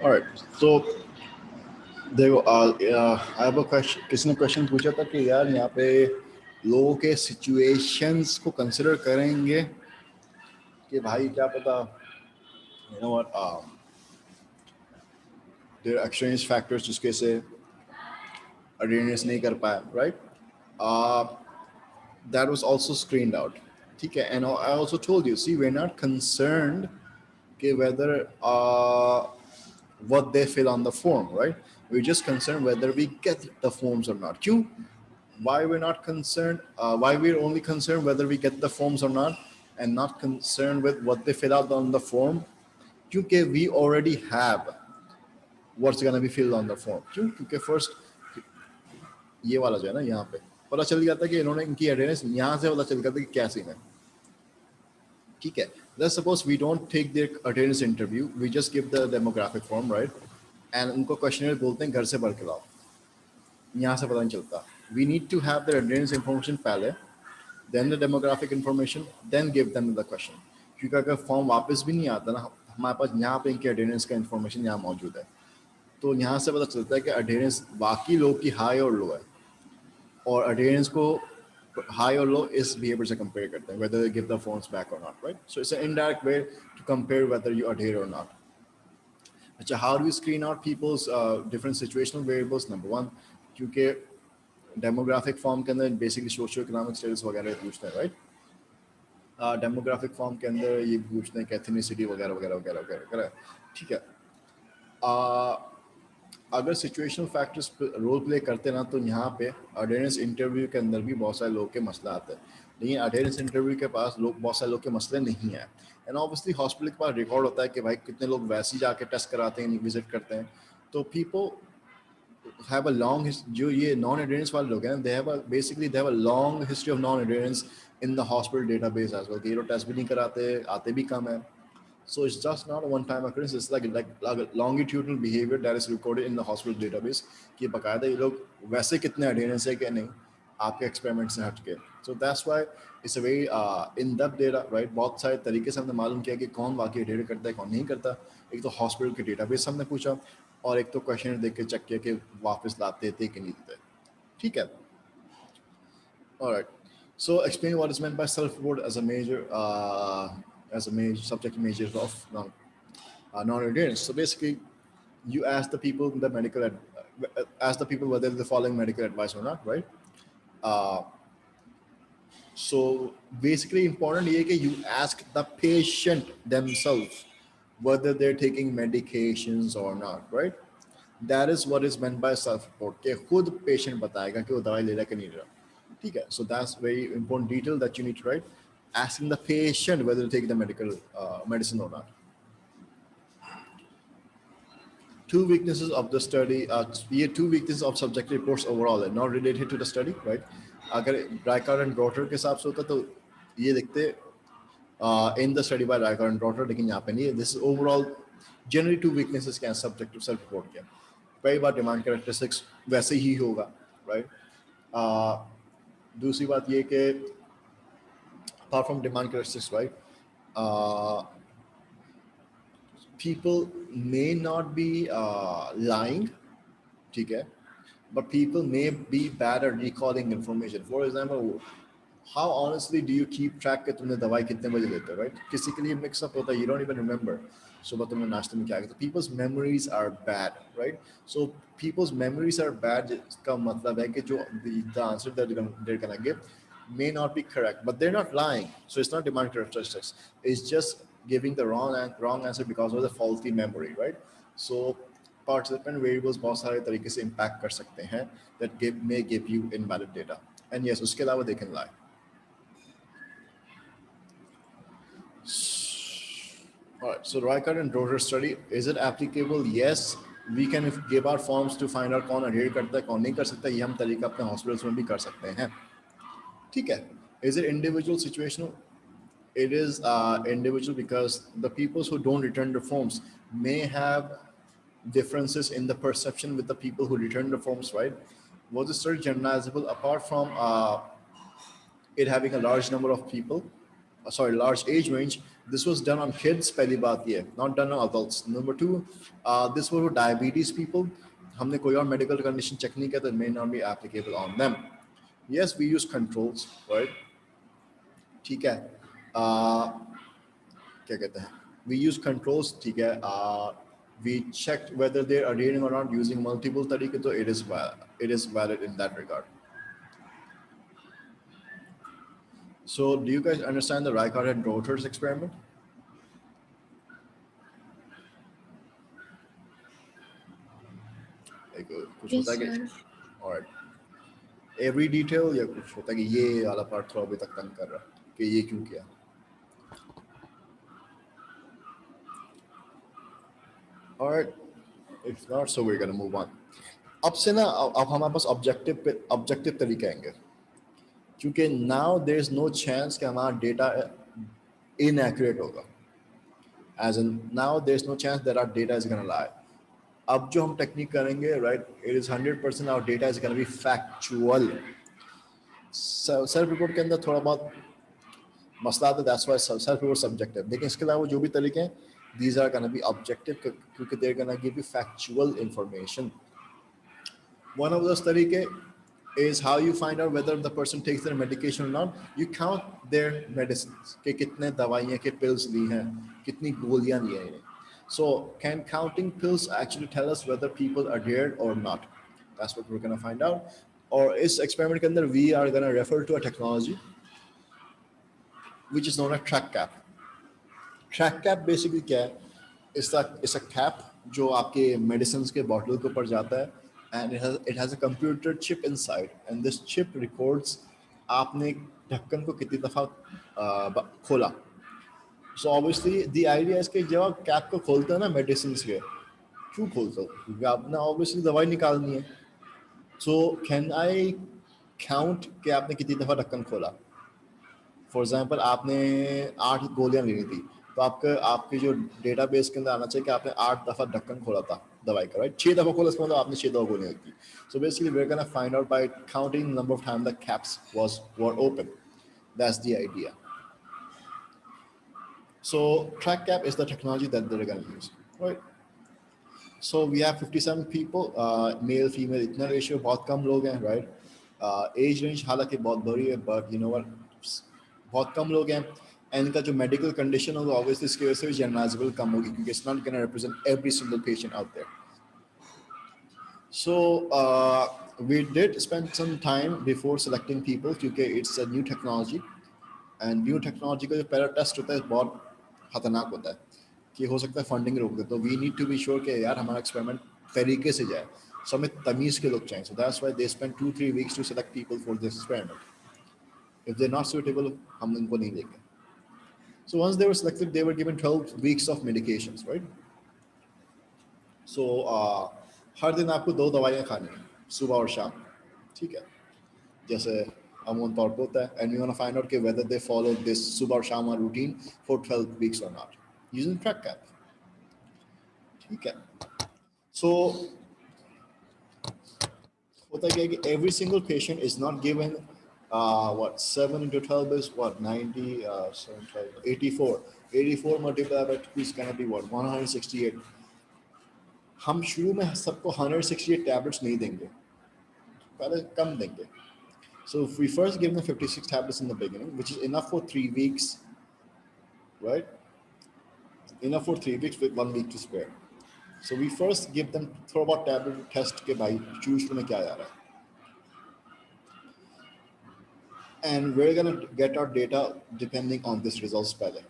All right. So देखो I have a question. किसी ने क्वेश्चन पूछा था कि यार यहाँ पे लोगों के सिचुएशंस को कंसिडर करेंगे कि भाई क्या पता you know what there are extraneous factors जिसके से अटेंडेंस नहीं कर पाया right uh, that was also screened out ठीक है and I also told you see we're not concerned कि whether what they fill on the form right we're just concerned whether we get the forms or not क्यों why we're not concerned why we're only concerned whether we get the forms or not and not concerned with what they fill out on the form क्योंकि we already have what's going to be filled on the form क्यों क्योंकि first ये वाला जो है ना यहाँ पे पता चल गया था कि इन्होंने इनकी अटेंडेंस यहाँ से पता चल गया था कि क्या सीन है ठीक है let's suppose we don't take their attendance interview we just give the demographic form right and उनको क्वेश्चनर बोलते हैं घर से भर के लाओ यहाँ से पता नहीं चलता we need to have their attendance information पहले then the demographic information then give them the question क्योंकि अगर फॉर्म वापस भी नहीं आता ना हमारे पास यहाँ पे इनके अटेंडेंस का इन्फॉर्मेशन यहाँ मौजूद है तो यहाँ से पता चलता है कि अटेंडेंस बाकी लोग की हाई और लो है और अटेंडेंस को high or low is behavior से compare करते हैं whether they give the forms back or not right so it's an indirect way to compare whether you adhere or not अच्छा how do we screen out people's different situational variables number one क्योंकि demographic form के अंदर basically socio economic status वगैरह पूछते हैं right demographic form के अंदर ये पूछते हैं कि ethnicity वगैरह वगैरह वगैरह वगैरह ठीक है अगर सिचुएशनल फैक्टर्स रोल प्ले करते ना तो यहाँ पे अटेंडेंस इंटरव्यू के अंदर भी बहुत सारे लोग के मसला आते हैं लेकिन अटेंडेंस इंटरव्यू के पास लोग बहुत सारे लोग के मसले नहीं है एंड ऑब्वियसली हॉस्पिटल के पास रिकॉर्ड होता है कि भाई कितने लोग वैसे ही जाके टेस्ट कराते हैं विजिट करते हैं तो पीपल हैव अ लॉन्ग जो ये नॉन अटेंडेंस वाले लोग हैं they have basically they have a long history of non attendance in the hospital database as well कि ये लोग टेस्ट भी नहीं कराते आते भी कम है so it's just not a one-time occurrence. It's like a longitudinal behavior that is recorded in the hospital database. कि बकायदा ये लोग वैसे कितने अटेंडेंस है कि नहीं आपके एक्सपेरिमेंट से हट के. So that's why it's a very in-depth data, right? बहुत सारे तरीके से हमने मालूम किया कि कौन वाकई अटेंड करता है कौन नहीं करता. एक तो हॉस्पिटल के डेटाबेस हमने पूछा और एक तो क्वेश्चन देख के चेक किया कि वापस लाते थे कि नहीं देते. ठीक है. All right. So explain what is meant by self-report as a major subject major of non-adherence. So basically, you ask the people the ask the people whether they're following medical advice or not, right? Uh, so basically, important is that you ask the patient themselves whether they're taking medications or not, right? That is what is meant by self-report. कि खुद patient बताएगा कि वो दवाई ले रहा है कि नहीं ले रहा. ठीक है. So that's very important detail that you need to write. Asking the patient whether to take the medical medicine or not. Two weaknesses of the study. ये two weaknesses of subjective reports overall है, not related to the study, right? अगर Reichard and Rotter के हिसाब से होता तो ये देखते in the study by Reichard and Rotter, लेकिन यहाँ पे नहीं है. This is overall generally two weaknesses क्या subjective self report के. कई बार demand characteristics वैसे ही होगा, right? दूसरी बात ये कि apart from demand characteristics, right? People may not be lying, okay, but people may be bad at recalling information. For example, how honestly do you keep track कि तुमने दवाई कितने बजे लेते हो, right? किसी के लिए mix up होता है, you don't even remember. सुबह तुमने नाश्ते में क्या किया? People's memories are bad, right? So people's memories are bad. इसका मतलब है कि जो the answer that they're gonna give may not be correct, but they're not lying. So it's not demand characteristics. It's just giving the wrong answer because of the faulty memory, right? So participant variables बहुत सारे तरीके से impact कर सकते हैं that may give you invalid data. And yes, उसके अलावा they can lie. All right, so Reichard and Rotter study, is it applicable? Yes, we can give our forms to find out कौन adhere करता है कौन नहीं कर सकता. ये हम तरीका अपने हॉस्पिटल्स में भी कर सकते हैं. ठीक है. Is it individual situational? It is individual because the people who don't return the forms may have differences in the perception with the people who return the forms, right? Was the study generalizable apart from it having a large number of people? sorry, large age range. This was done on kids, पहली बात ये, not done on adults. Number two, this was for diabetes people. हमने कोई और medical condition check नहीं किया, तो it may not be applicable on them. Yes, we use controls, right? ठीक है. क्या कहते हैं? We use controls, ठीक है. We checked whether they are adhering or not using multiple तरीके, तो it is valid in that regard. So, do you guys understand the Reichardt and Roters experiment? कुछ Yes, होता है कि sir. और every detail या कुछ होता है कि ये वाला part थोड़ा अभी तक तंग कर रहा है कि ये क्यों किया? All right, if not, so we're gonna move on. अब से ना अब हमारे पास ऑब्जेक्टिव तरीके आएंगे, क्योंकि now there is no chance कि हमारा data inaccurate होगा. As in now there is no chance that our data is gonna lie. अब जो हम टेक्निक करेंगे, right, it is 100% our data is gonna be factual. Self report के अंदर थोड़ा बहुत मसला आता है, that's why self report subjective. लेकिन इसके अलावा जो भी तरीके हैं, these are gonna be objective क्योंकि they're gonna give you factual information. One of those तरीके is how you find out whether the person takes their medication or not. You count their medicines, कि कितने दवाइयाँ के pills ली हैं, कितनी गोलियाँ ली हैं. So can counting pills actually tell us whether people adhered or not? That's what we're gonna find out. और इस experiment के अंदर we are gonna refer to a technology which is known as track cap. Track cap basically क्या है? It's a cap जो आपके medicines के bottle के ऊपर जाता है, and it has a computer chip inside, and this chip records आपने ढक्कन को कितनी दफा खोला. So obviously the idea is कि जब आप कैप को खोलते हैं ना medicines के, क्यों खोलते हो? क्योंकि आपने obviously दवाई निकालनी है. So can I count कि आपने कितनी दफा ढक्कन खोला? फॉर एग्जाम्पल आपने 8 गोलियां लेनी थी, तो आपके जो डेटाबेस के अंदर आना चाहिए कि आपने 8 दफा ढक्कन खोला था दवाई का, राइट? 6 दफा खोला, इसका मतलब आपने 6 दफा गोलियां ली थी. So basically we are gonna find out by counting number of time the caps were open. That's the idea. So track cap is the technology that they're going to use, right? So we have 57 people, male female इतना ratio, बहुत कम लोग हैं, right? As range हालांकि बहुत बड़ी है, but you know what, बहुत कम लोग हैं. एंड इनका जो मेडिकल कंडीशन होगा ऑब्वियसली इसकी वजह से भी जनरलाइजेबल कम होगी, क्योंकि it's not gonna represent every single patient out there. So we did spend some time before selecting people, क्योंकि it's a new technology, and new technology का जो पहला टेस्ट होता है बहुत खतरनाक होता है कि हो सकता है फंडिंग रोक दे. तो we need to be sure कि यार हमारा एक्सपेरिमेंट तरीके से जाए. सो हमें तमीज़ के लोग चाहिए. So that's why they spend 2-3 weeks to select people for this experiment. If they're not suitable, हम उनको नहीं लेंगे. So once they were selected, they were given 12 weeks of medications, right? So हर दिन आपको 2 दवाइयाँ खानी है, सुबह और शाम, ठीक है? जैसे अमूमन तौर पर होता है. And we want to find out कि whether they follow this सुबह और शाम routine for 12 weeks or not using track cap. ठीक है? So होता क्या है कि every single patient is not given what 7 into 12 is what 90 7 12 84 multiplied by 2 is gonna be what 168. हम शुरू में सबको 168 tablets नहीं देंगे, पहले कम देंगे. So if we first give them 56 tablets in the beginning, which is enough for 3 weeks, right? Enough for 3 weeks with 1 week to spare. So we first give them throw about tablet test के भाई choose में क्या आ रहा है. And we're going to get our data depending on this results पहले.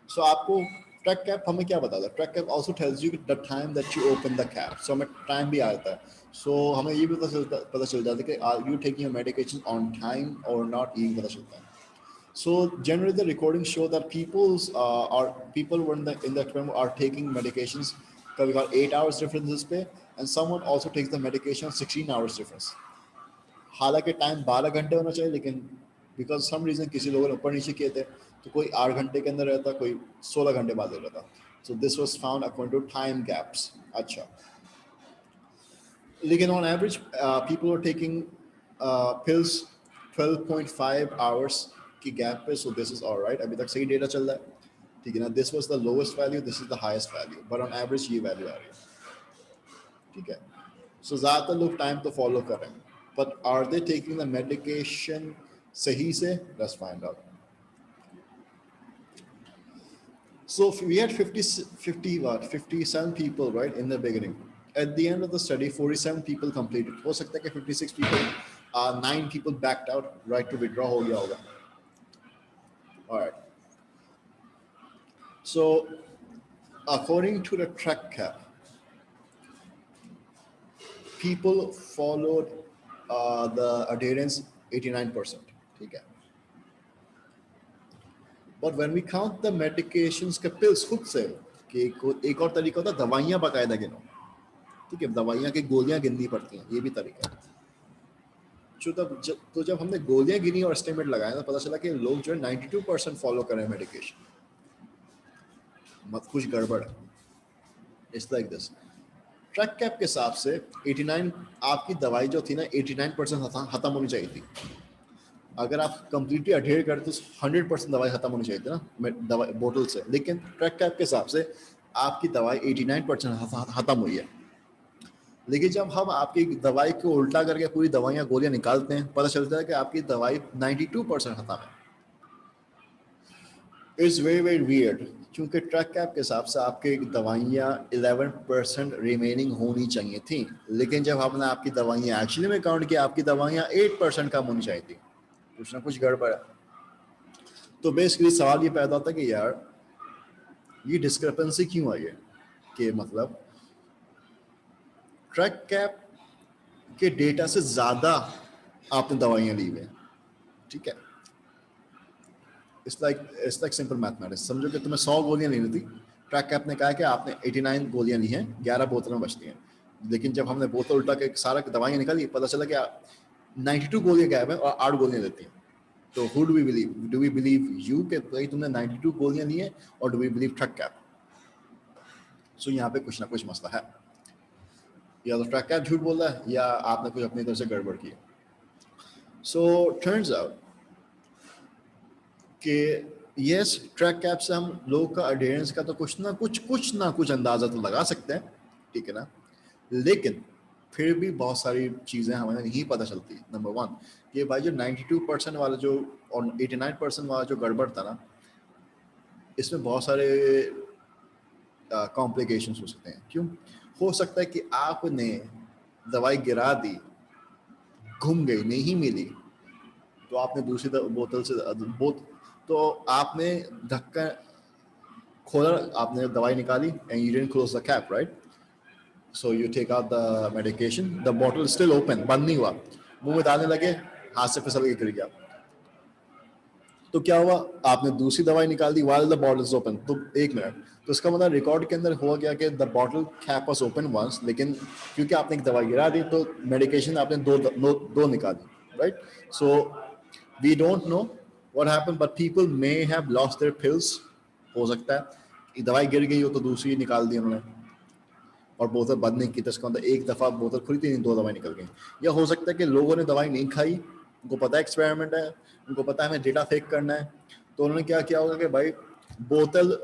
So आपको track cap हमें क्या बताता है? Track cap also tells you the time that you open the cap. So हमें time भी आता है. So हमें ये भी पता चल जाता है कि are you taking your medication on time or not, ये भी पता चलता है. So generally the recordings show that people were in the experiment are taking medications कभी कभार 8 hours differences पे, and someone also takes the medication 16 hours difference. हालांकि time 12 घंटे होना चाहिए, लेकिन बिकॉज सम रीजन किसी लोगों ने ऊपर नीचे किए थे, तो कोई 8 घंटे के अंदर रहता, कोई 16 घंटे बाद रहता था. So this was found according to time gaps. अच्छा, लेकिन on average people are taking pills 12.5 hours की गैप पे, सो दिस इज ऑलराइट, अभी तक सही डेटा चल रहा है, ठीक है ना। This was the lowest value, this is the highest value, but on average ये वैल्यू आ रही है, ठीक है। सो ज़्यादातर लोग टाइम तो फॉलो कर रहे हैं, but are they taking the medication सही से? Let's find out. So we had 57 people, right, in the beginning. At the end of the study, 47 people completed. हो सकता है कि 56 people, 9 people backed out, right to withdraw हो गया होगा. All right. So according to the track cap, people followed the adherence 89%. ठीक है. But when we count the medications के pills खुद से, कि एक और तरीका होता है दवाइयाँ बाकायदा गिनो, ठीक है, दवाइयाँ की गोलियाँ गिननी पड़ती हैं, ये भी तरीका है। तो जब हमने गोलियां गिनी और एस्टिमेट लगाया तो पता चला कि लोग जो है 92% फॉलो कर रहे हैं मेडिकेशन, मत कुछ गड़बड़ है। It's like this. Track cap के हिसाब से 89, आपकी दवाई जो थी ना 89% खत्म होनी चाहिए थी। अगर आप कंप्लीटली अडेयर करते तो 100% दवाई खत्म होनी चाहिए थी ना दवाई बोतल से, लेकिन ट्रैक कैप के हिसाब से आपकी दवाई 89% खत्म हुई है। लेकिन जब हम आपकी दवाई को उल्टा करके पूरी दवाइयाँ गोलियां निकालते हैं, पता चलता है कि आपकी दवाई 92% खत्म है। इट्स वेरी वेरी वियर्ड, क्योंकि ट्रैक कैप के हिसाब से आपकी दवाइयाँ 11% रिमेनिंग होनी चाहिए थी, लेकिन जब हमने आपकी दवाइयाँ एक्चुअली में काउंट किया, आपकी दवाइयाँ 8% कम होनी चाहिए थी। कुछ ना कुछ गड़बड़ है। तो बेसिकली सवाल ये पैदा होता है कि यार ये डिस्क्रिपेंसी क्यों आई है, कि मतलब ट्रैक कैप के डेटा से ज़्यादा आपने दवाइयाँ ली हुई हैं, ठीक है। It's like simple mathematics. समझो कि तुम्हें 100 गोलियां लेनी थी, ट्रैक कैप ने कहा कि आपने 89 गोलियां ली हैं, 11 बोतल में बचती हैं। लेकिन जब हमने बोतल उल्टा के सारा दवाइयां निकाली, पता चला कि 92 गोलियां गायब हैं और 8 गोलियां देती हैं। तो who do we believe? Do we believe you कि भाई तुमने 92 गोलियां ली हैं, और do we believe track cap? So यहाँ पे कुछ ना कुछ मसला है, या तो ट्रैक कैप झूठ बोल रहा है या आपने कुछ अपनी तरफ से गड़बड़ की। सो टर्न्स आउट कि यस, ट्रैक कैप से हम लोग का अडेरेंस का तो कुछ ना कुछ अंदाजा तो लगा सकते हैं, ठीक है ना। लेकिन फिर भी बहुत सारी चीज़ें हमें नहीं पता चलती। नंबर वन, ये भाई जो 92% वाला जो और 89% वाला जो गड़बड़ था ना, इसमें बहुत सारे कॉम्प्लिकेशंस हो सकते हैं। क्यों? हो सकता है कि आपने दवाई गिरा दी, घूम गई, नहीं मिली, तो आपने दूसरी बोतल से तो आपने ढक्कन खोला, आपने दवाई निकाली and you didn't close the cap, right? So you take out the medication, the bottle still open, बंद नहीं हुआ, मुंह में डालने लगे, हाथ से फिसल के गिर गया। तो क्या हुआ? आपने दूसरी दवाई निकाल दी while the bottle is open। तो एक मिनट, तो इसका मतलब रिकॉर्ड के अंदर हुआ गया कि the bottle cap was open once, लेकिन क्योंकि आपने एक दवाई गिरा दी तो मेडिकेशन आपने दो निकाली, right? So we don't know what happened, but people may have lost their pills. हो सकता है कि दवाई गिर गई हो तो दूसरी निकाल दी उन्होंने, और बोतल बंद नहीं की, तो इसका मतलब एक दफ़ा बोतल खुली थी, दो दवाई निकल गई। या हो सकता है कि लोगों ने दवाई नहीं खाई, उनको पता है एक्सपेरिमेंट है, उनको पता है हमें डेटा फेक करना है, तो उन्होंने क्या किया होगा कि भाई बोतल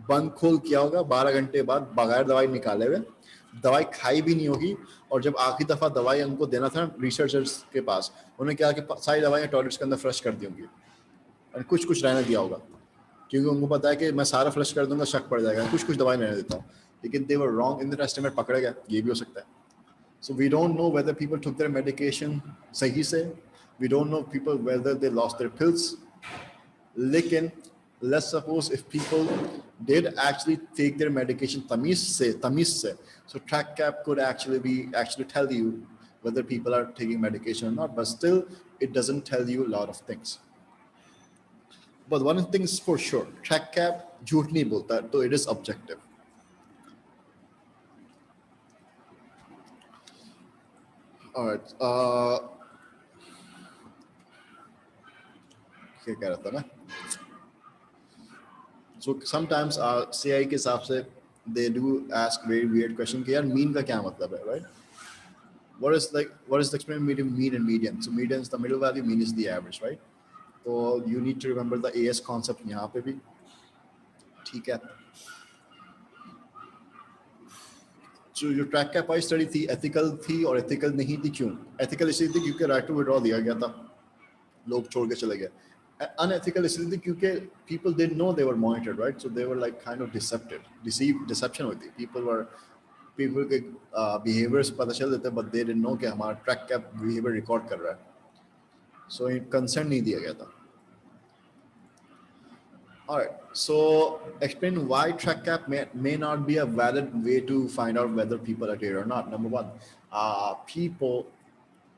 बंद खोल किया होगा 12 घंटे बाद बगैर दवाई निकाले हुए, दवाई खाई भी नहीं होगी, और जब आखिरी दफ़ा दवाई उनको देना था रिसर्चर्स के पास, उन्होंने क्या कि सारी दवाइयाँ टॉयलेट्स के अंदर फ्लश कर दी होंगी और कुछ कुछ रहने दिया होगा, क्योंकि उनको पता है कि मैं सारा फ्लश कर दूंगा शक पड़ जाएगा, कुछ कुछ दवाई रहने देता हूँ। लेकिन they were wrong in the estimate, पकड़े गए, ये भी हो सकता है। So we don't know whether people took their medication सही से, we don't know people whether they lost their pills. लेकिन let's suppose if people did actually take their medication tamiz se, so track cap could actually tell you whether people are taking medication or not, but still it doesn't tell you a lot of things. But one thing is for sure, track cap झूठ नहीं बोलता, तो it is objective. All right. क्या कह रहा था मैं? So sometimes CI के हिसाब से they do ask very weird question कि यार mean का क्या मतलब है, right? What is the experiment between mean and median? So median is the middle value, mean is the average, right? तो you need to remember the AS concept यहाँ पे भी, ठीक है। जो ट्रैक कैप वाइज स्टडी थी ethical थी और एथिकल नहीं थी। क्यों एथिकल? इसलिए थी क्योंकि राइट टू विड्रॉ दिया गया था, लोग छोड़ के चले गए। अनएथिकल इसलिए थी क्योंकि people didn't know they were monitored, right? So they were like kind of deception होती। पीपल के बिहेवियर्स पता चल देते, बट दे डिडंट नो कि हमारा ट्रैक कैप बिहेवियर रिकॉर्ड कर रहा है। सो कंसर्न नहीं दिया गया था। All right. So explain why TrackCap may not be a valid way to find out whether people are here or not. Number one,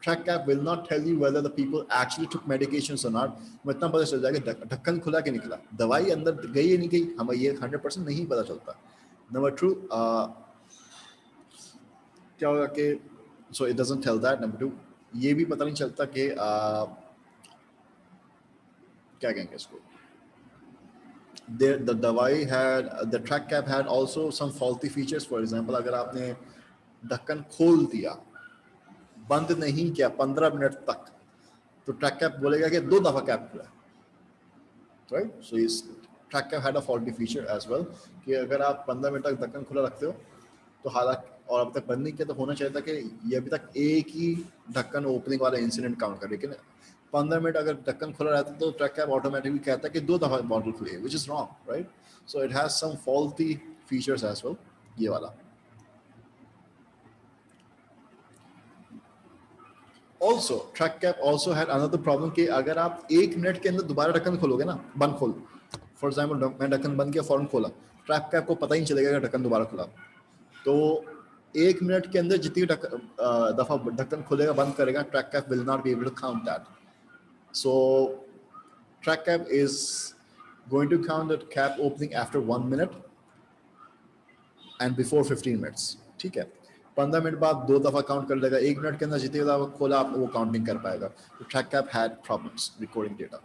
TrackCap will not tell you whether the people actually took medications or not. वो इतना पता चल जाएगा ढक्कन खुला कि निकला, दवाई अंदर गई या नहीं गई, हमें ये 100% नहीं पता चलता। Number two, क्या होगा कि so it doesn't tell that. Number two, ये भी पता नहीं चलता कि क्या कहेंगे इसको, the दवाई had the track cap had also some faulty features. For example, अगर आपने ढक्कन खोल दिया, बंद नहीं किया 15 मिनट तक, तो ट्रैक कैप बोलेगा कि 2 दफा कैप खुला, राइट? सो इस track cap had a faulty feature as well कि अगर आप 15 मिनट तक ढक्कन खुला रखते हो तो हालांकि, और अब तक बंद नहीं किया, तो होना चाहिए था कि ये अभी तक एक ही ढक्कन ओपनिंग वाला इंसिडेंट काउंट करे, लेकिन 15 मिनट अगर ढक्कन खुला रहता तो ट्रैक कैप ऑटोमेटिकली कहता है कि 2 दफा बॉटल खुली है, which is wrong, right? So it has some faulty features as well, ये वाला। Also, track cap also had another problem कि अगर आप 1 मिनट के अंदर दोबारा ढक्कन खोलोगे ना, बंद खोल, फॉर एग्जाम्पल मैं ढक्कन बंद किया फौरन खोला, ट्रैक कैप को पता ही नहीं चलेगा कि ढक्कन दोबारा खुला। तो 1 मिनट के अंदर जितनी दफा ढक्कन खुलेगा बंद करेगा, track cap will not be able to count that. So track cap is going to count the cap opening after 1 minute and before 15 minutes, ठीक है? 15 मिनट बाद 2 दफा काउंट कर लेगा, 1 मिनट के अंदर जितनी दफा खोला आप वो काउंटिंग कर पाएगा। तो track cap had problems recording data,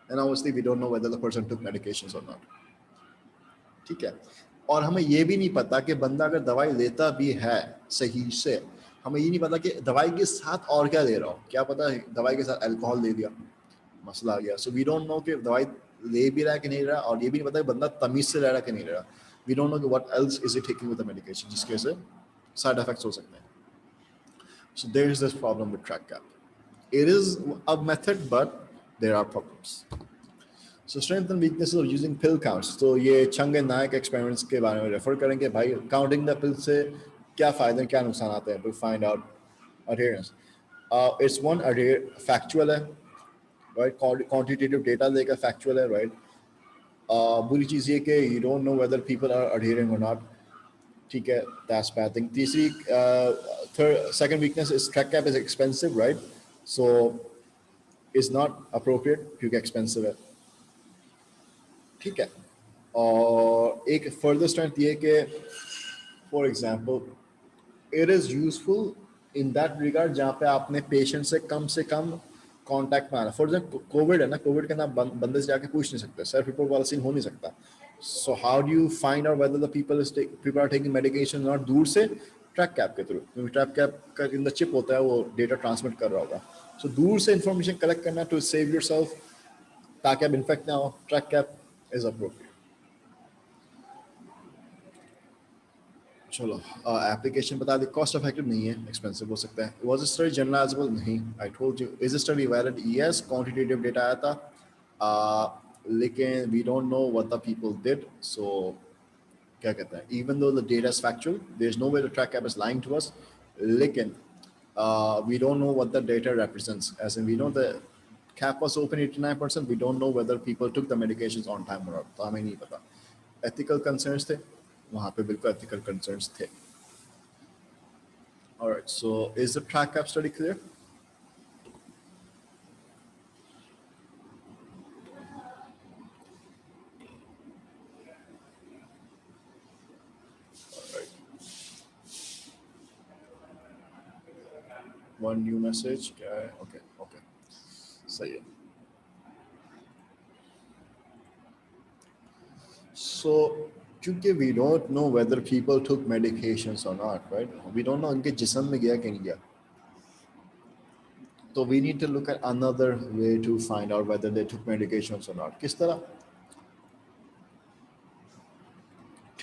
and obviously we don't know whether the person took medications और नॉट, ठीक है? और हमें ये भी नहीं पता कि बंदा अगर दवाई लेता भी है सही से, हमें ये नहीं पता कि दवाई के साथ और क्या ले रहा हो, क्या पता दवाई के साथ अल्कोहल दे दिया, मसला आ गया। सो वी डोंट नो कि दवाई ले भी रहा है कि नहीं रहा, और ये भी नहीं पता कि बंदा तमीज से रह रहा है कि नहीं रह रहा। वी डोंट नो कि what else is it taking with the medication, जिसकी वजह से साइड इफेक्ट्स हो सकते हैं। So there is this problem with track cap. It is a method but there are problems. So strength and weaknesses of using pill counts, तो ये चंग and Nayak experiments के बारे में रेफर करेंगे। भाई काउंटिंग द पिल से क्या फायदे क्या नुकसान आते हैं, to find out adherence. It's one factual है, राइट? क्वांटिटेटिव डेटा लेकर फैक्चुअल है, राइट? बुरी चीज़ ये कि you don't know whether people are adhering और नॉट, ठीक है? That's bad thing. तीसरी second weakness is track cap is expensive, right? So is not appropriate क्योंकि एक्सपेंसिव है, ठीक है? और एक फर्दर स्ट्रेंथ ये कि for example it is useful in that regard जहाँ पे आपने पेशेंट से कम कांटेक्ट में आना। फॉर एग्जाम्पल कोविड है ना, कोविड के अंदर बंदे से जाके पूछ नहीं सकते, सेल्फ रिपोर्ट वाला सीन हो नहीं सकता। So how do you find out whether the people are taking medication not? दूर से ट्रैक कैप के थ्रू, क्योंकि ट्रैक कैप का इन द चिप होता है, वो डेटा ट्रांसमिट कर रहा होगा। सो दूर से इंफॉर्मेशन कलेक्ट करना टू सेव योर सेल्फ, ताकि आप इन्फेक्ट ना हो, ट्रैक कैप इज अप्रोप्रिएट। चलो एप्लीकेशन बता दी, कॉस्ट इफेक्टिव नहीं है, एक्सपेंसिव हो सकता है। Was study generalisable? नहीं। I told you. Is study valid? Yes, quantitative data आया था, लेकिन we don't know what the people did. So क्या कहते हैं, even though the data is factual, there is no way to track cap is lying to us, लेकिन we don't know what the data represents, as in we know the cap was open 89%, we don't know whether people took the medications on time or not, तो हमें नहीं पता। ethical concerns थे वहाँ पे, बिल्कुल ethical concerns थे। all right, so is the track cap study clear? all right, one new message क्या है? okay, okay, सही है। So क्योंकि we don't know whether people took medications or not, right? we don't know उनके जिस्म में गया कि नहीं गया, तो we need to look at another way to find out whether they took medications or not. किस तरह?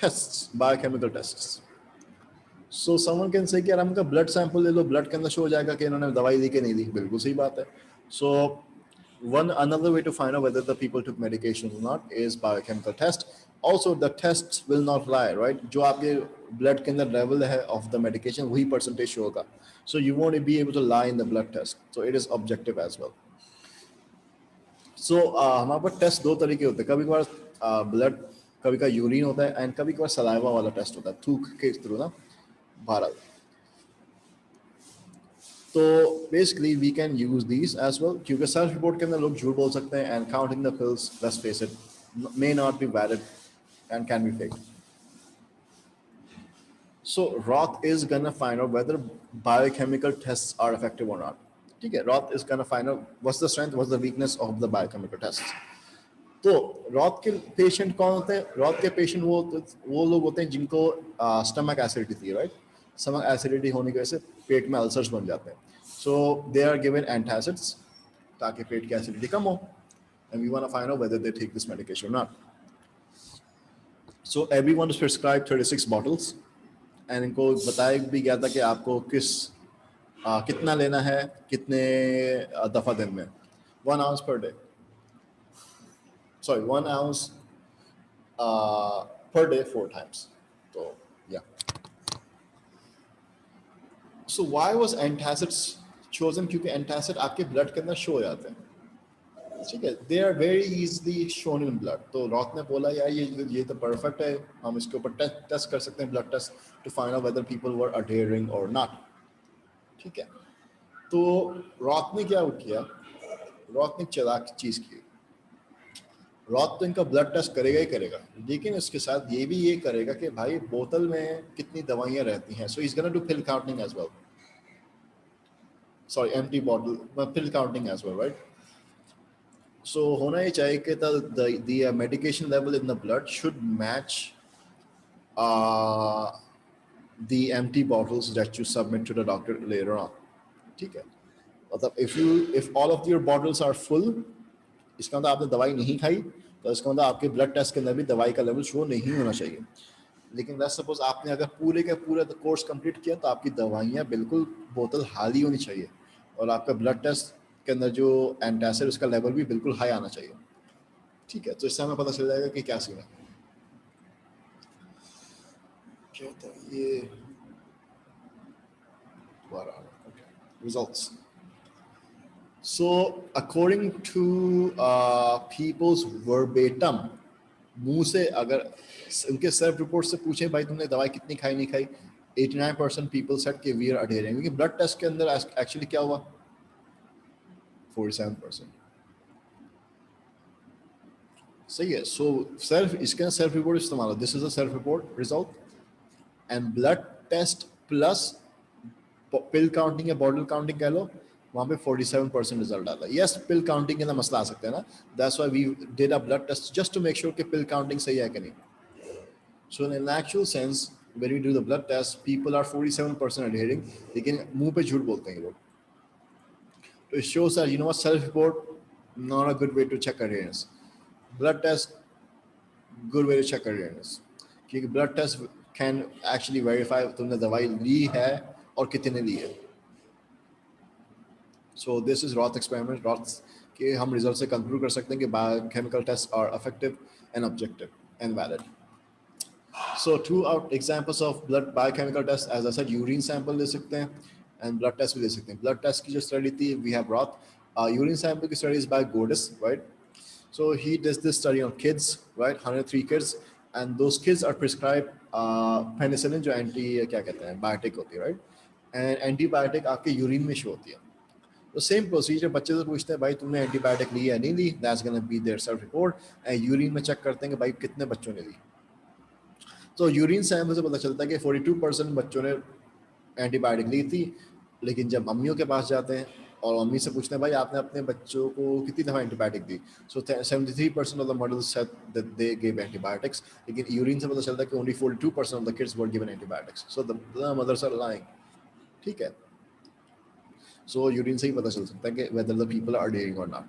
Tests, biochemical tests. So someone can say कि यार हमका blood sample ले लो, blood के अंदर शो हो जाएगा कि इन्होंने दवाई दी कि नहीं दी. बिल्कुल सही बात है. So another way to find out whether the people took medication or not is biochemical test. Also the tests will not lie, right? जो आपके blood के अंदर level है of the medication वही percentage शो होगा. So you won't be able to lie in the blood test. So it is objective as well. So हमारे पास test दो तरीके होते हैं. कभी कभार ब्लड, कभी का यूरिन होता है, एंड कभी कभार सलाइवा वाला टेस्ट होता है, थूक के थ्रू ना भारत. तो basically we can use these as well, क्योंकि सेल्फ रिपोर्ट के अंदर लोग झूठ बोल सकते हैं, and counting the pills, let's face it, may not be valid and can be fake. So Roth is gonna find out whether biochemical tests are effective or not. ठीक है, Roth is gonna find out what's the strength, what's the weakness of the biochemical tests. तो Roth के patient कौन होते हैं? Roth के patient वो लोग होते हैं जिनको स्टमक एसिडिटी थी, राइट? स्टमक एसिडिटी होने की वजह से पेट में अल्सर्स बन जाते हैं. So they are given antacids ताकि पेट की एसिडिटी कम हो, and we want to find out whether they take this medication or not. So everyone is prescribed 36 bottles. And इनको बताया भी गया था कि आपको कितना लेना है, कितने दफ़ा दिन में. 1 ounce per day, sorry 1 ounce per day 4 times. तो yeah. So why was antacids chosen? क्योंकि antacid आपके ब्लड के अंदर शो हो जाते हैं, ठीक है. They are very easily shown in blood. तो रॉथ ने बोला यार ये तो परफेक्ट है, हम इसके ऊपर टेस्ट कर सकते हैं, blood test, to find out whether people were adhering और नॉट. ठीक है. तो रॉथ ने क्या किया? रॉथ ने चालाक चीज की. रॉथ तो इनका ब्लड टेस्ट करेगा ही करेगा, लेकिन इसके साथ ये भी ये करेगा कि भाई बोतल में कितनी दवाइयां रहती हैं. So is gonna do pill counting as well, sorry empty bottle pill counting as well, right? So होना ये चाहिए कि the medication level in the blood should match the empty bottles that you submit to the doctor later on. ठीक है. मतलब if all of your bottles are full, इसका मतलब आपने दवाई नहीं खाई, तो इसका मतलब आपके ब्लड टेस्ट के अंदर भी दवाई का लेवल शो नहीं होना चाहिए. लेकिन लेट्स सपोज आपने अगर पूरे का पूरा कोर्स कंप्लीट किया, तो आपकी दवाइयाँ बिल्कुल बोतल खाली होनी चाहिए, और आपका ब्लड टेस्ट के अंदर जो एंटासिड उसका लेवल भी बिल्कुल हाई आना चाहिए. ठीक है. तो इससे हमें पता चल जाएगा कि क्या सीन है. क्या था ये दोबारा? Results. So according to people's verbatim, मुंह से अगर उनके सेल्फ रिपोर्ट से पूछे भाई तुमने दवाई कितनी खाई नहीं खाई, 89% पीपल सेड कि वी आर अडेयरिंग. क्योंकि ब्लड टेस्ट के अंदर एक्चुअली क्या हुआ? 47%. सही है. सो इसके सेल्फ रिपोर्ट इस्तेमाल हो. This is a self report result, and blood test plus pill counting या बॉटल काउंटिंग कह लो, वहाँ पे 47% रिजल्ट आता है. यस, पिल काउंटिंग के अंदर मसला आ सकता है ना. That's why we did a blood test just to make sure कि पिल काउंटिंग सही है कि नहीं. So in actual sense when we do the blood test, people are 47% adhering, लेकिन मुंह पे झूठ बोलते हैं ये लोग. तो it shows that, you know what, self-report not a good way to check adherence. Blood test, good way to check adherence. क्योंकि blood test can actually verify तुमने दवाई ली है और कितने ली है. So this is Roth experiment. Roth के हम result से कंक्लूड कर सकते हैं कि biochemical test are effective and objective and valid. So two examples of blood biochemical tests, as I said, urine sample ले सकते हैं and blood test भी ले सकते हैं. Blood test की जो study थी, we have Roth. Urine sample की study is by Godis, right? So he does this study on kids, right? 103 kids, and those kids are prescribed penicillin, जो anti क्या कहते हैं बायोटिक होती है, right? And antibiotic आपके urine में show होती है. तो सेम प्रोसीजर बच्चे से पूछते हैं भाई तुमने एंटीबायोटिक ली या नहीं ली. That's gonna be their self report. And urine में चेक करते हैं कि भाई कितने बच्चों ने ली. तो यूरिन सैंपल से पता चलता है कि 42% बच्चों ने एंटीबायोटिक ली थी. लेकिन जब मम्मियों के पास जाते हैं और मम्मी से पूछते हैं भाई आपने अपने बच्चों को कितनी दफ़ा एंटीबायोटिक दी, so 73% of the mothers said that they give antibiotics. लेकिन यूरिन से पता चलता है कि only 42% of the kids were given antibiotics. So the mothers are lying. ठीक है. सो यूरिन से ही पता चल सकता है कि whether the people are adhering or not.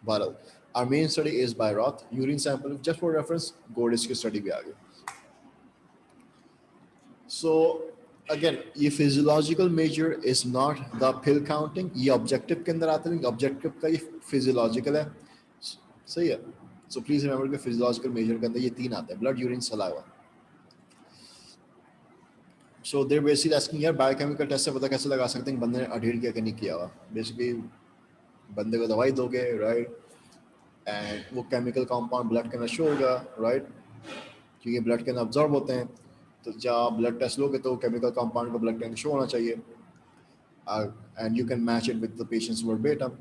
बहरहाल our main study is by Roth. Urine sample just for reference, Gordis की study भी आ गई. So again, ये physiological measure is not the pill counting. ये objective के अंदर आता है, objective का ये physiological है, सही है. So please remember कि physiological measure के अंदर ये तीन आते हैं: blood, urine, saliva. So they're basically asking यार biochemical test से पता कैसे लगा सकते हैं कि बंदे ने adhere किया कि नहीं किया हुआ. Basically बंदे को दवाई दोगे, right? And वो chemical compound blood के अंदर show होगा, right? क्योंकि blood के अंदर absorb होते हैं, तो जब blood test लोगे तो chemical compound को blood के अंदर show होना चाहिए. And you can match it with the patient's verbatim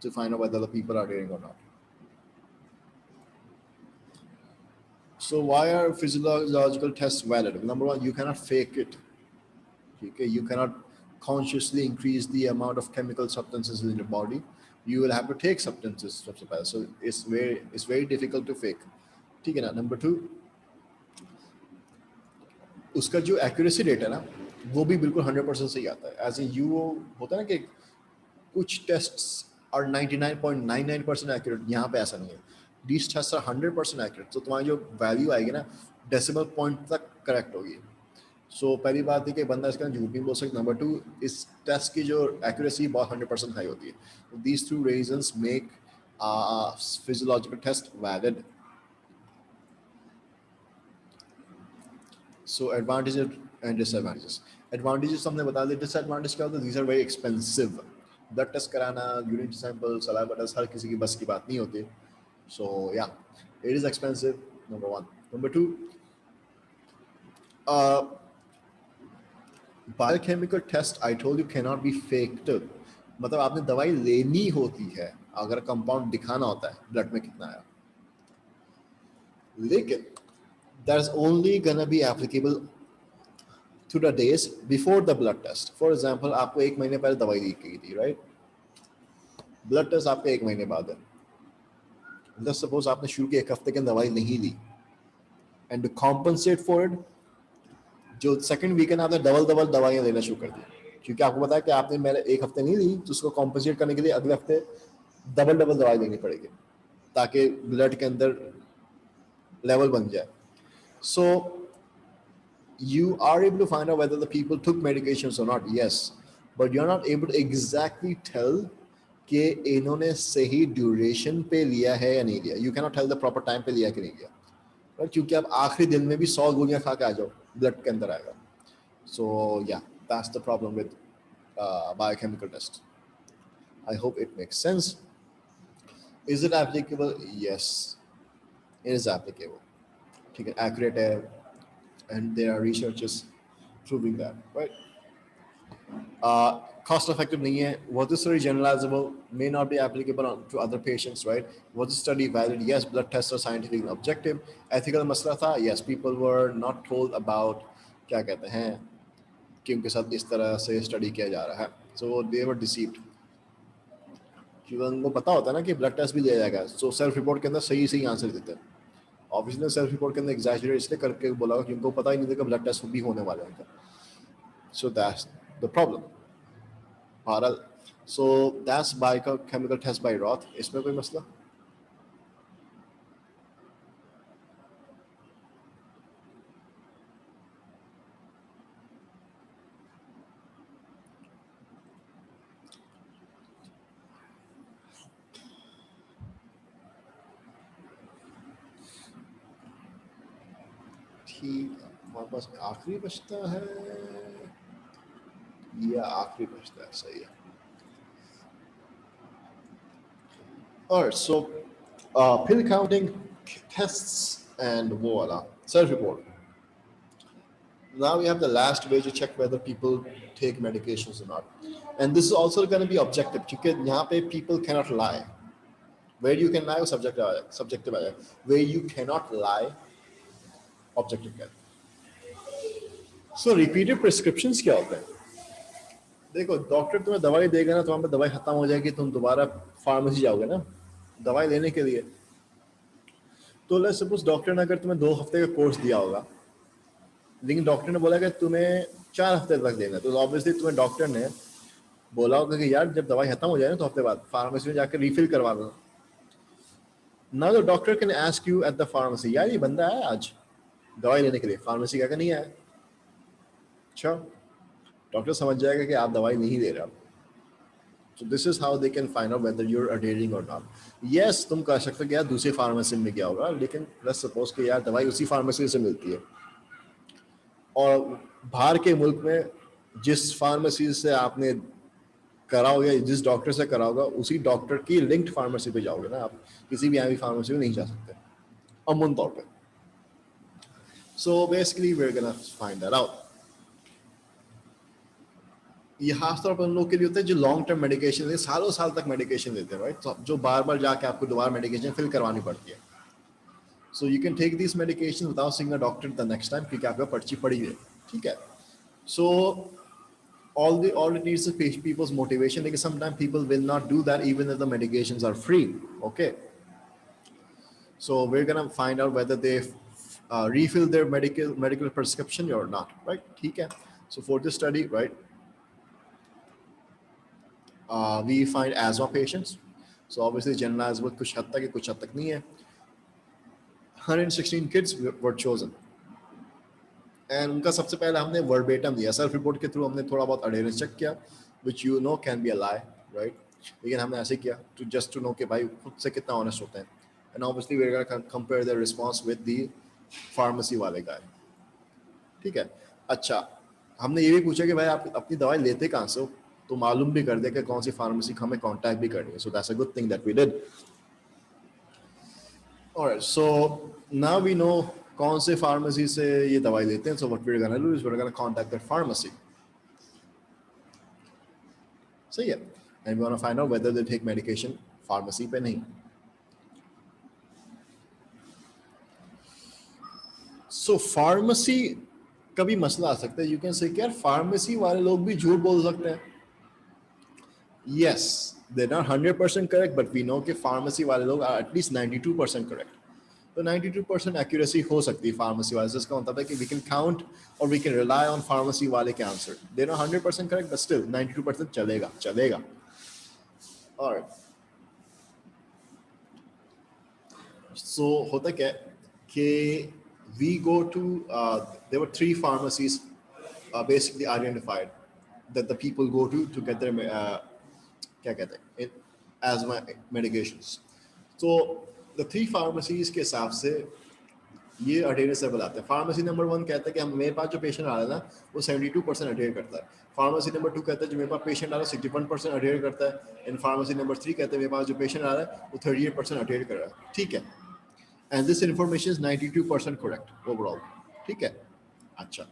to find out whether the people are adhering or not. So why are physiological tests valid? Number one, you cannot fake it. Okay, you cannot consciously increase the amount of chemical substances in your body. You will have to take substances. So it's very difficult to fake. ठीक है ना. Number two, उसका जो accuracy rate है ना, वो भी बिल्कुल 100% सही आता है. As in you होता है ना कि कुछ tests are 99.99% accurate. यहाँ पे ऐसा नहीं है. These tests are 100% accurate. तो तुम्हारी जो value आएगी ना, decimal point तक correct होगी. So पहली बात है कि बंदा इसका झूठ नहीं बोल सकता. नंबर टू, इस टेस्ट की जो एक्यूरेसी बहुत 100% हाई होती है. These two reasons make physiological test valid. So advantages and disadvantages. Advantages हमने बता दिए. Disadvantages क्या होता है? These are very expensive. Blood test कराना, urine sample, saliva test हर किसी की बस की बात नहीं होती. So yeah, it is expensive. Number one. Number two, biochemical test I told you can not be faked. मतलब आपने दवाई लेनी होती है अगर कंपाउंड दिखाना होता है ब्लड में कितना आया, लेकिन that is only gonna be applicable to the days before the blood test. For example आपको 1 महीने पहले दवाई दी गई थी, राइट? ब्लड टेस्ट आपका 1 महीने बाद है. लेट्स सपोज आपने शुरू के 1 हफ्ते के दवाई नहीं ली, and to compensate for it जो सेकंड वीकेंड आपने डबल दवाइयाँ लेना शुरू कर दी, क्योंकि आपको पता है कि आपने मेरे 1 हफ्ते नहीं ली, तो उसको कॉम्पनसेट करने के लिए अगले हफ्ते डबल दवाई लेनी पड़ेगी ताकि ब्लड के अंदर लेवल बन जाए. सो you are able to find out whether the people took medications or not, yes, but you're not able to exactly tell कि इन्होंने सही ड्यूरेशन पे लिया है या नहीं लिया. You cannot tell the proper time पे लिया कि नहीं लिया, right? क्योंकि आप आखिरी दिन में भी 100 गोलियां खा के आ जाओ, ब्लड के अंदर आएगा. So yeah, that's the problem with biochemical test. I hope it makes sense. Is it applicable? Yes, it is applicable. ठीक है, accurate है, and there are researches proving that, right? Cost effective नहीं है. Was this study generalizable? May not be applicable to other patients, right? Was the study valid? Yes, blood tests are scientific and objective. Ethical मसला था. Yes, people were not told about क्या कहते हैं कि उनके साथ इस तरह से स्टडी किया जा रहा है. So they were deceived. क्योंकि उनको पता होता है ना कि ब्लड टेस्ट भी दिया जाएगा, so सेल्फ रिपोर्ट के अंदर सही आंसर देते हैं. ऑब्वियसली सेल्फ रिपोर्ट के अंदर एग्जैजरेट इसलिए करके बोला कि उनको पता ही नहीं था कि ब्लड टेस्ट भी होने वाला है. So that's the problem. So that's biochemical test by Roth. इसमें कोई मसला? ठीक, हमारे पास आखिरी बचता है या आखिरी बचता है, सही है. Alright, so pill counting, tests, and voila, self-report. Now we have the last way to check whether people take medications or not, and this is also going to be objective क्योंकि यहाँ पे people cannot lie. Where you can lie, subjective है. Where you cannot lie, objective है. So repeated prescriptions क्या होते हैं? देखो, doctor तुम्हें दवाई देगा ना, तुम्हारे दवाई खत्म हो जाएगी, तुम दोबारा फार्मेसी जाओगे ना दवाई लेने के लिए. तो लेट्स सपोज डॉक्टर ने अगर तुम्हें 2 हफ्ते का कोर्स दिया होगा, लेकिन डॉक्टर ने बोला कि तुम्हें 4 हफ्ते तक देना है, तो ऑब्वियसली तुम्हें डॉक्टर ने बोला होगा कि यार जब दवाई खत्म हो जाए ना तो हफ्ते बाद फार्मेसी में जाकर रिफिल करवा लो. ना तो doctor can ask you at the pharmacy, यार ये बंदा है आज दवाई लेने के लिए, फार्मेसी का नहीं आया. अच्छा, डॉक्टर समझ जाएगा कि आप दवाई नहीं दे रहे हो. So this is how they can find out whether you're adhering or not. Yes, तुम कह सकते हो कि यार दूसरी फार्मेसी में क्या होगा, लेकिन let's suppose कि यार दवाई उसी फार्मेसी से मिलती है और बाहर के मुल्क में जिस फार्मेसी से आपने कराओगे, जिस डॉक्टर से कराओगे, उसी डॉक्टर की लिंक्ड फार्मेसी पे जाओगे ना आप, किसी भी आई फार्मेसी में नहीं जा सकते अमूमन तौर पे. So basically we are gonna find that out. ये खासतौर पर उन लोग के लिए होता है जो लॉन्ग टर्म मेडिकेशन लेते हैं, सालों साल तक मेडिकेशन लेते हैं, राइट. तो जो बार बार जाके आपको दोबारा मेडिकेशन फिल करवानी पड़ती है. So you can take this medication without seeing a doctor the next time, क्योंकि आपका पर्ची पड़ी है. ठीक है. सो all it needs is people's motivation. Like sometimes people will not do that even if the medications are free. Okay. So we're gonna find out whether they refill their medical prescription or not, right? Okay. So for this study, right, we find asthma patients. So obviously general asthma कुछ हद तक है, कुछ हद तक नहीं है. 116 kids were chosen. And उनका सबसे पहले हमने वर्बेटम दिया, सेल्फ रिपोर्ट के थ्रू हमने थोड़ा बहुत अडेरेंस चेक किया, which you know can be a lie, right. लेकिन हमने ऐसे किया टू जस्ट टू नो कि भाई खुद से कितना ऑनेस्ट होते हैं. And obviously we are gonna compare their response with the pharmacy वाले गाय. ठीक है. अच्छा, हमने ये भी पूछा कि भाई आप अपनी दवाई लेते कहाँ से हो, तो मालूम भी कर दे कि कौन सी फार्मेसी हमें कांटेक्ट भी करनी है. So that's a good thing that we did. Alright, so now we know कौन से फार्मेसी से ये दवाई लेते हैं. So what we are gonna do is we are gonna contact that pharmacy. सही है. And we want to find out whether they take medication pharmacy पे नहीं. सो फार्मेसी का भी मसला आ सकता है. यू कैन से यार फार्मेसी वाले लोग भी झूठ बोल सकते हैं. Yes, they are not 100% correct, but we know कि फार्मेसी वाले लोग आर एटलीस्ट 92% करेक्ट. तो 92% एक्यूरेसी हो सकती है फार्मेसी वाले से. इसका मतलब है कि वी कैन काउंट और we can rely on pharmacy वाले के answer. They are 100% correct, but still 92% चलेगा चलेगा. और सो होता क्या कि we go to there were 3 pharmacies basically identified that the people go to get their क्या कहते हैं asthma medications. So the 3 pharmacies के हिसाब से ये अडेरेंस लेवल आते हैं. फार्मेसी नंबर 1 कहता है कि हम मेरे पास जो पेशेंट आ रहा है ना वो 72% अडेयर करता है. फार्मेसी नंबर 2 कहता है जो मेरे पास पेशेंट आ रहा है 61% अडेयर करता है. एंड फार्मेसी नंबर 3 कहते हैं मेरे पास जो पेशेंट आ रहा है वो 38% अडेयर कर रहा है. ठीक है. And this information is 92% correct overall. ठीक है. अच्छा,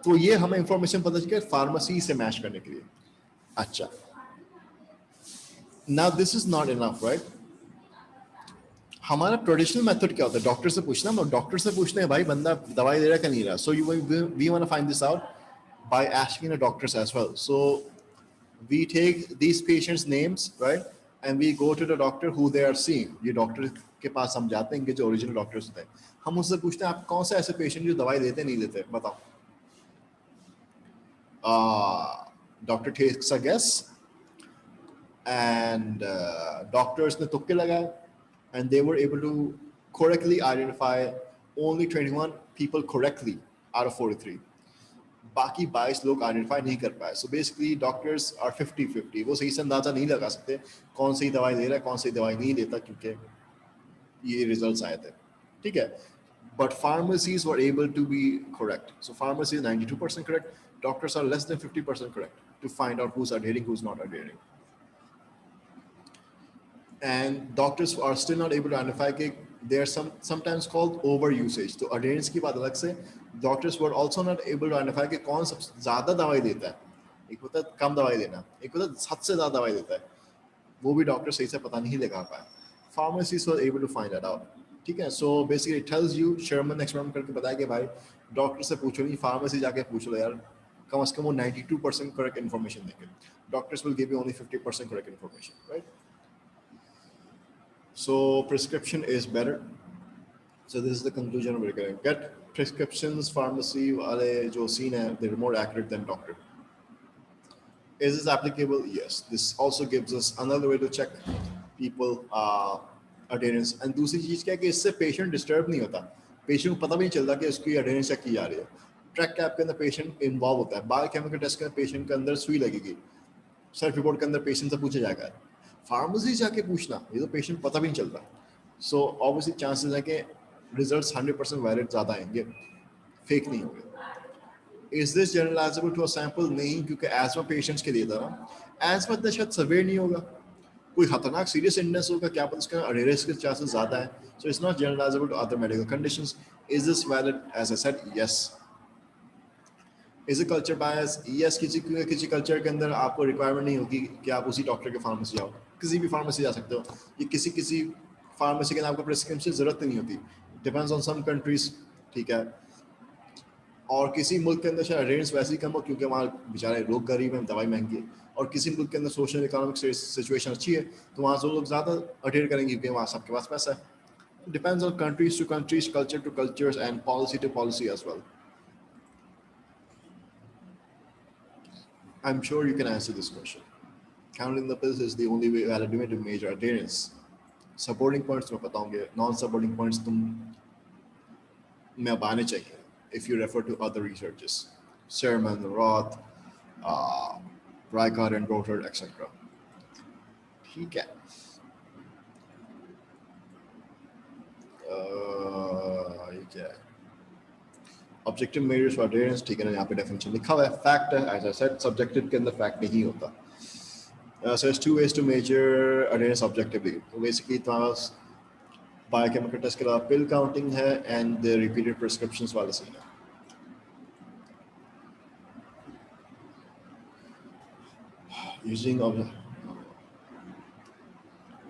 तो ये हमें इंफॉर्मेशन पता चल गया फार्मेसी से मैच करने के लिए. अच्छा, now this is not enough, right. हमारा ट्रेडिशनल मेथड क्या होता है, डॉक्टर से पूछना. हम डॉक्टर से पूछते हैं भाई बंदा दवाई दे रहा है कि नहीं रहा. So you we want to find this out by asking the doctors as well. So we take these patients names, right, and we go to the doctor who they are seeing. ये doctor के पास हम जाते हैं, इनके जो original doctors होते हैं. हम उससे पूछते हैं आप कौन से ऐसे पेशेंट जो दवाई देते नहीं देते बताओ. Doctor takes a guess and doctors ने तुक्के लगाए and they were able to correctly identify only 21 people correctly out of 43. बाकी 22 लोग आइडेंटिफाई नहीं कर पाए. So basically doctors are 50-50. वो सही से अंदाजा नहीं लगा सकते कौन सी दवाई दे रहा है कौन सी दवाई नहीं देता, क्योंकि ये रिजल्ट्स आए थे. ठीक है. But pharmacies were able to be correct. So pharmacy is 92% correct. Doctors are less than 50% correct to find out who's adhering, who's not adhering. And doctors are still not able to identify that they are sometimes called over usage. तो adherence की बात अलग से. Doctors were also not able to identify कि कौन सबसे ज़्यादा दवाई देता है. एक होता है कम दवाई देना, एक होता है सबसे ज़्यादा दवाई देता है. वो भी डॉक्टर सही से पता नहीं लगा पाए. Pharmacists were able to find that out. ठीक है. So basically it tells you, Sherman experiment करके बताया कि भाई डॉक्टर से पूछो नहीं, फार्मेसी जाके पूछ लो यार, कम से कम वो 92% correct information देंगे. Doctors will give you only 50% correct information, right? So prescription is better. So this is the conclusion we're going to get. Prescriptions pharmacy wale jo scene hai, they're more accurate than doctor. Is this applicable? Yes. This also gives us another way to check people adherence. And दूसरी चीज क्या है कि इससे patient disturb नहीं होता, patient को पता भी नहीं चलता कि उसकी अडेरेंस चेक की जा रही है। ट्रैक कैप के अंदर पेशेंट इन्वॉल्व होता है, बायोकेमिकल टेस्ट के अंदर पेशेंट के अंदर सुई लगेगी, सेल्फ रिपोर्ट के अंदर पेशेंट से पूछा जाएगा, फार्मेसी जाके पूछना ये तो पेशेंट पता भी नहीं चलता। सो ऑब्वियसली चांसेस है कि रिजल्ट्स 100% वैलिड ज़्यादा आएंगे, फेक नहीं होंगे। Is this generalisable to a sample? नहीं, क्योंकि एजमा पेशेंट्स के लिए था ना, एजमा इतना शायद सर्वेयर नहीं होगा, कोई खतरनाक सीरियस इलनेस होगा, क्या पता उसका अडेरेंस के चांसेस ज़्यादा है। So it's not generalisable to other medical conditions. Is this valid? As I said, yes. Is a culture bias? Yes. किसी कल्चर के अंदर आपको रिक्वायरमेंट नहीं होगी कि आप उसी डॉक्टर के फार्मेसी जाओ, किसी भी फार्मेसी जा सकते हो, ये किसी फार्मेसी के नाम का प्रिस्क्रिप्शन जरूरत नहीं होती, डिपेंड्स ऑन सम कंट्रीज, ठीक है। और किसी मुल्क के अंदर शायद अडेरेंस वैसे ही कम हो क्योंकि वहाँ बेचारे लोग गरीब हैं, दवाई महंगी है, और किसी मुल्क के अंदर सोशल इकोनॉमिक सिचुएशन अच्छी है तो वहाँ से लोग ज़्यादा अडेयर करेंगे क्योंकि वहाँ सबके पास पैसा है। Depends on countries to countries, culture to cultures and policy to policy as well. I'm sure you can answer this question. Counting the pills is the only way valid way to measure adherence. Supporting points तुम्हें पता होंगे, non-supporting points तुम में अब आने चाहिए if you refer to other researches, Sermon, Roth, Rykard and Gothard, etc. ठीक है। ये क्या है? ऑब्जेक्टिव मेजर्स फॉर अडेरेंस, ठीक है ना, यहाँ पे डेफिनेशन लिखा हुआ है, फैक्ट है, एज आई सेड सब्जेक्टिव के अंदर फैक्ट नहीं होता। So there's two ways to measure adherence objectively. तो basically तुम्हारा बायोकेमिकल टेस्ट के अलावा पिल काउंटिंग है एंड द रिपीटेड प्रिस्क्रिप्शंस वाला सीन है। यूजिंग ऑफ,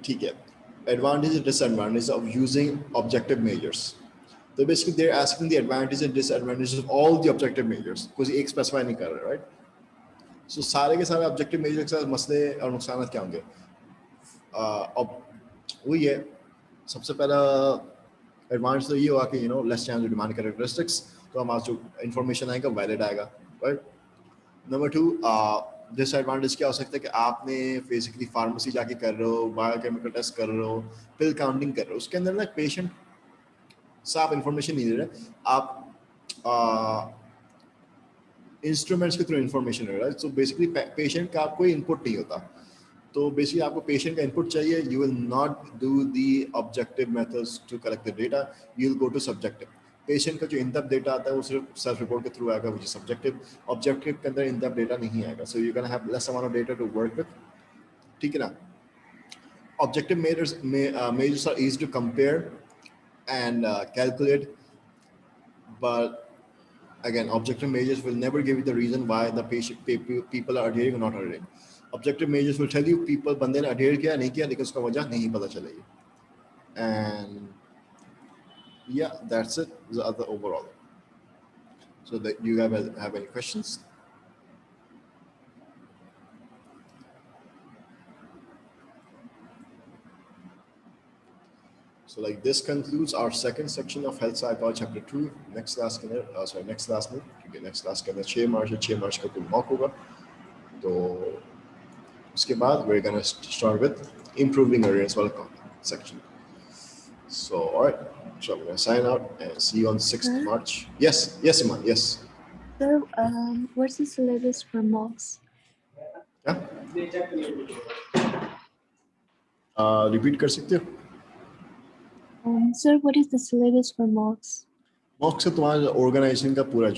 ठीक है, advantage and disadvantage of using objective measures. तो basically they are asking the advantage and disadvantage of all the objective measures, कुछ एक स्पेसिफाई नहीं कर रहे, राइट। सो सारे के सारे ऑब्जेक्टिव मेजर के साथ मसले और नुकसान क्या होंगे? अब वही है, सबसे पहला एडवांटेज तो ये हुआ कि लेस चांस डिमांड कैरेक्टरिस्टिक्स, तो हमारा जो इन्फॉर्मेशन आएगा वैलिड आएगा, राइट। नंबर टू, डिसएडवांटेज क्या हो सकता है कि आपने बेसिकली फार्मेसी जाके कर रहे हो, बायोकेमिकल टेस्ट कर रहे हो, पिल काउंटिंग कर रहे हो, उसके अंदर ना पेशेंट से आप इन्फॉर्मेशन नहीं दे रहे, आप इंस्ट्रूमेंट्स के थ्रू इन्फॉर्मेशन है, राइट। सो बेसिकली पेशेंट का कोई इनपुट नहीं होता, तो बेसिकली आपको पेशेंट का इनपुट चाहिए। You will not do the objective methods to collect the data, you will go to subjective. Patient का जो इन डेप्थ डेटा आता है वो सिर्फ सेल्फ रिपोर्ट के थ्रू आएगा, विच इज सब्जेक्टिव। ऑब्जेक्टिव के अंदर इन डेप्थ डेटा नहीं आएगा, so you can have less amount of data to work with, ठीक है ना। Objective measures are easy to compare and calculate, but again objective measures will never give you the reason why the people are adhering or not adhering. Objective measures will tell you people बंदे ने adhere किया नहीं किया, लेकिन उसका वजह नहीं पता चलेगी। And yeah, that's it, the other overall. So that you guys have any questions? So like this concludes our second section of Health Psychology Chapter 2. Next class के अंदर next class में, क्योंकि next class के अंदर 6 मार्च का कोई mock होगा, तो उसके बाद we're gonna start with improving adherence वाला section. So alright, so I'm gonna sign out and see you on 6th March. Yes, Iman, yes. So what's the syllabus for mocks? Yeah. Repeat कर सकते हो? Sir, what is the syllabus for mocks? Mock से तुम्हारा organisation का पूरा